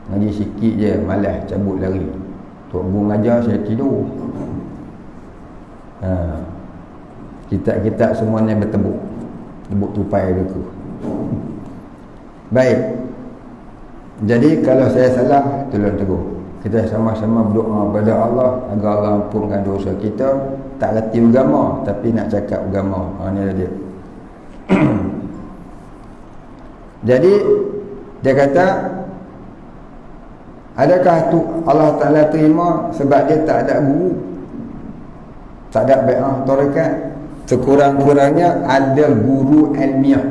Mengaji sikit je, malas cabut lari. Tok Guru mengajar, saya tidur. Kitab-kitab semuanya bertebuk. Tebuk tupai aku. Baik. Jadi kalau saya salah, tolong tegur. Kita sama-sama berdoa kepada Allah agar Allah ampunkan dosa kita. Tak reti agama, tapi nak cakap agama. Ni dia. Jadi dia kata, adakah tu Allah Ta'ala terima sebab dia tak ada guru, tak ada bai'ah tarekat? Sekurang-kurangnya ada guru ilmiah.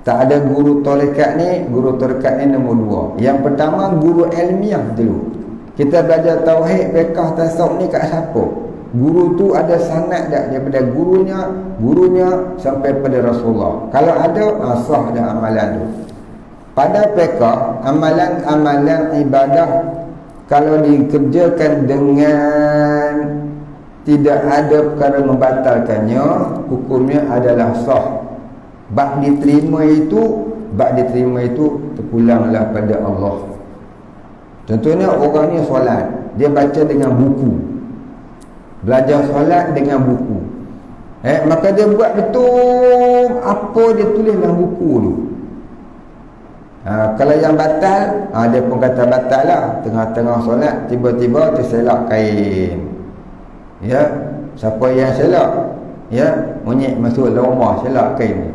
Tak ada guru tarekat ni. Guru tarekat ni nombor 2. Yang pertama guru ilmiah dulu. Kita belajar tauhid, fiqh, tasawuf ni kat siapa? Guru tu ada sanad tak daripada gurunya sampai pada Rasulullah? Kalau ada, sah dah amalan tu. Pada fiqh, amalan ibadah kalau dikerjakan dengan tidak ada perkara membatalkannya, hukumnya adalah sah. Bab diterima itu terpulanglah pada Allah. Contohnya orang ni solat, dia baca dengan buku, belajar solat dengan buku, maka dia buat betul apa dia tulis dalam buku tu. Kalau yang batal, dia pun kata batal lah. Tengah-tengah solat tiba-tiba terselak kain. Ya, siapa yang selak? Ya, monyet masuk dalam rumah selak kain ni.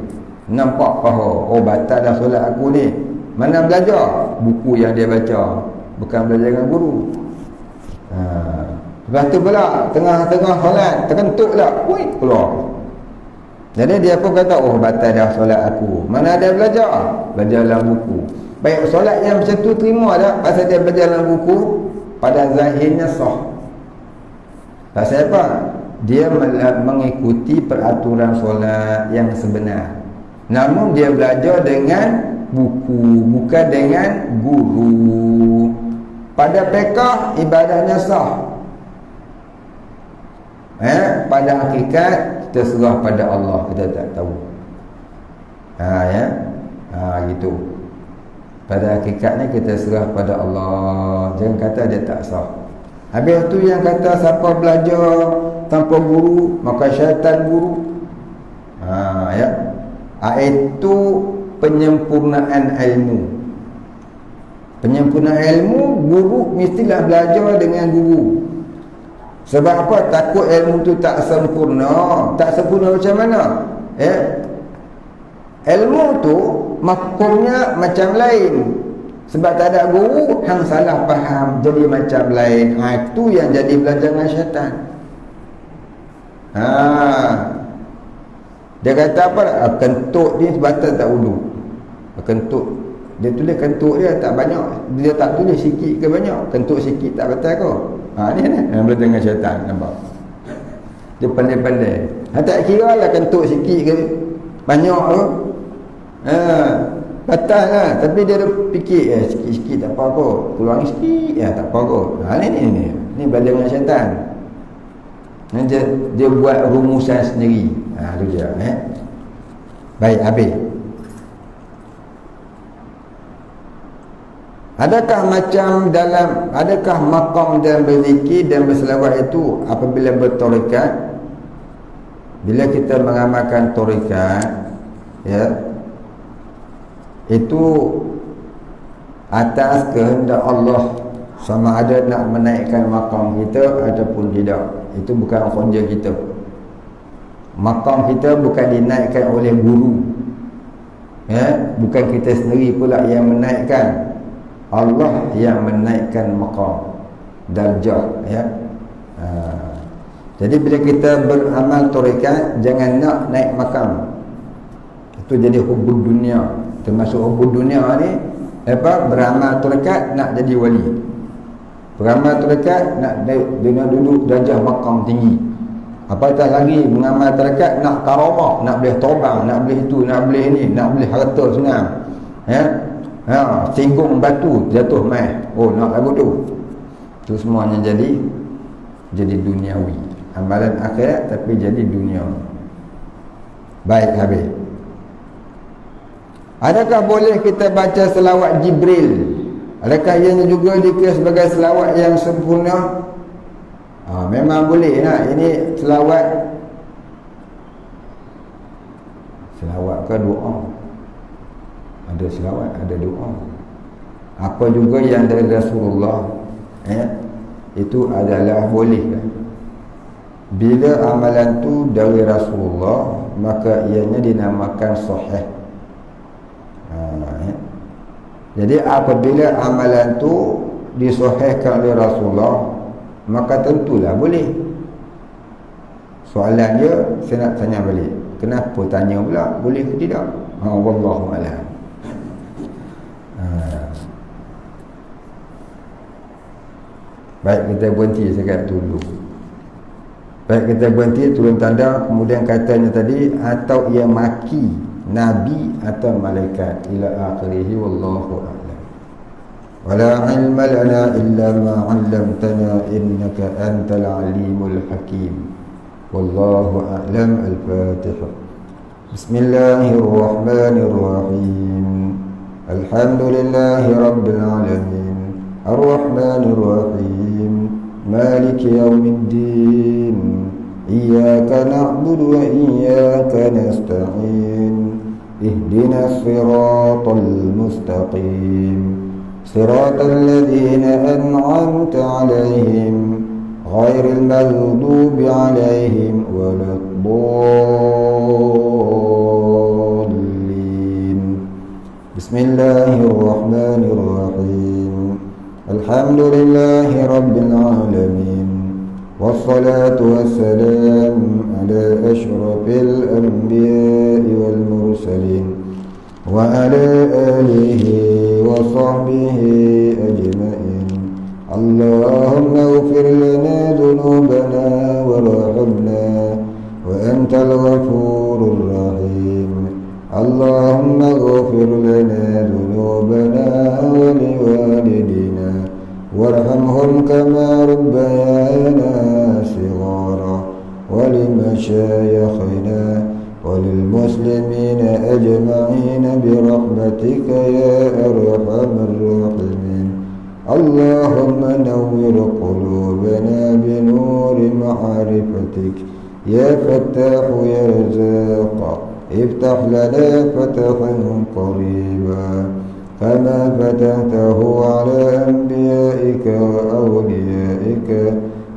Nampak paha, batal dah solat aku ni. Mana belajar? Buku yang dia baca, bukan belajar dengan guru. Lepas tu pula tengah-tengah solat terkentuk lah, keluar. Jadi dia pun kata, batal dah solat aku. Mana ada belajar dalam buku. Baik, solat yang macam tu terima tak? Pasal dia belajar dalam buku, pada zahirnya sah. Pasal apa? Dia mengikuti peraturan solat yang sebenar. Namun dia belajar dengan buku, bukan dengan guru. Pada fiqh ibadahnya sah. Pada hakikat kita serah pada Allah, kita tak tahu. Gitu. Pada hakikatnya kita serah pada Allah. Jangan kata dia tak sah. Habis tu yang kata siapa belajar tanpa guru maka syaitan guru. Itu penyempurnaan ilmu. Penyempurnaan ilmu, guru mestilah belajar dengan guru. Sebab apa? Takut ilmu tu tak sempurna. Tak sempurna macam mana? Ilmu tu maksudnya macam lain. Sebab tak ada guru, hang salah faham, jadi macam lain. Itu yang jadi belajar dengan syaitan. Dia kata apa? Kentut ni batal tak wudu. Kentut, dia tulis kentut dia tak banyak, dia tak tulis sikit ke banyak. Kentut sikit tak batal ke? Ni yang belajar dengan syaitan. Nampak? Dia pandai-pandai. Tak kira lah kentut sikit ke banyak ke. Batal lah. Tapi dia fikir sikit-sikit tak apa kot, keluar sikit tak apa kot. Ni belajar dengan syaitan. Dia buat rumusan sendiri. Itu je. Baik, habis. Adakah maqam dan berzikir dan berselawat itu apabila bertarekat? Bila kita mengamalkan tarekat, itu atas kehendak Allah, sama ada nak menaikkan maqam kita ataupun tidak. Itu bukan kerja kita. Maqam kita bukan dinaikkan oleh guru, bukan kita sendiri pula yang menaikkan. Allah yang menaikkan maqam. darjah, ya. Jadi bila kita beramal tarekat, jangan nak naik makam. Itu jadi hubud dunia. Termasuk hubud dunia ni beramal tarekat nak jadi wali. Beramal tarekat nak duduk darjah makam tinggi. Apatah lagi mengamal tarekat nak karamah, nak boleh terbang, nak boleh itu, nak boleh ini, nak boleh harta senang. Ya. Singgung batu jatuh mai. Oh, nak lagu tu. Itu semuanya jadi duniawi. Amalan akhirat tapi jadi dunia. Baik, habis. Adakah boleh kita baca selawat Jibril? Adakah ianya juga dikira sebagai selawat yang sempurna? Memang boleh lah. Ini selawat ke doa? Ada selawat, ada doa. Apa juga yang dari Rasulullah, itu adalah boleh kan? Bila amalan tu dari Rasulullah, maka ianya dinamakan sahih. Jadi apabila amalan tu disahihkan oleh Rasulullah, maka tentulah boleh. Soalan dia, saya nak tanya balik, kenapa tanya pula boleh ke tidak? Wallahu a'lam. Baik, kita berhenti sekat dulu. Baik, kita berhenti, turun tanda. Kemudian katanya tadi, atau ia maki Nabi atau malaikat, ila akhirih. Wallahu a'lam. Wala ilma lana illa ma 'allamtana innaka antal alimul hakim. Wallahu a'lam. Al-Fatihah. Bismillahirrahmanirrahim. Alhamdulillahi rabbil alamin. Ar-Rahmanir Rahim. Maliki yaumiddin. Iyyaka na'budu wa iyyaka nasta'in. Ihdinas siratal mustaqim. Siratal ladzina an'amta 'alaihim ghairil maghdubi 'alaihim waladdallin. Bismillahirrahmanirrahim. Alhamdulillahi rabbil alamin. Wassalatu wassalamu ala asyrafil anbiya'i wal mursalin wa ala alihi wa sahbihi ajma'in. Allahumma ighfir lana dhunubana warhamna wa antal ghafurur rahim. Allahumma ighfir lana dhunubana wa liwalidina warhamhum kama rabbayana shighara wa limashayikhina wa lilmuslimina ajma'ina birahmatika ya arhamar rahimin. Allahumma nawwir qulubana binuri ma'rifatik ya fattahu ya razzaq. افتح لنا فتحا قريبا كما فتحته على أنبيائك وأوليائك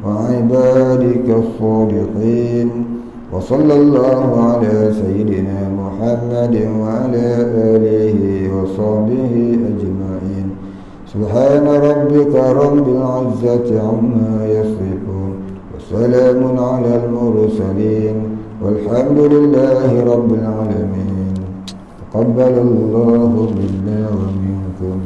وعبادك الصالحين. وصلى الله على سيدنا محمد وعلى آله وصحبه أجمعين. سبحان ربك رب العزة عما يصفون وسلام على المرسلين والحمد لله رب العالمين. تقبل الله منا ومنكم.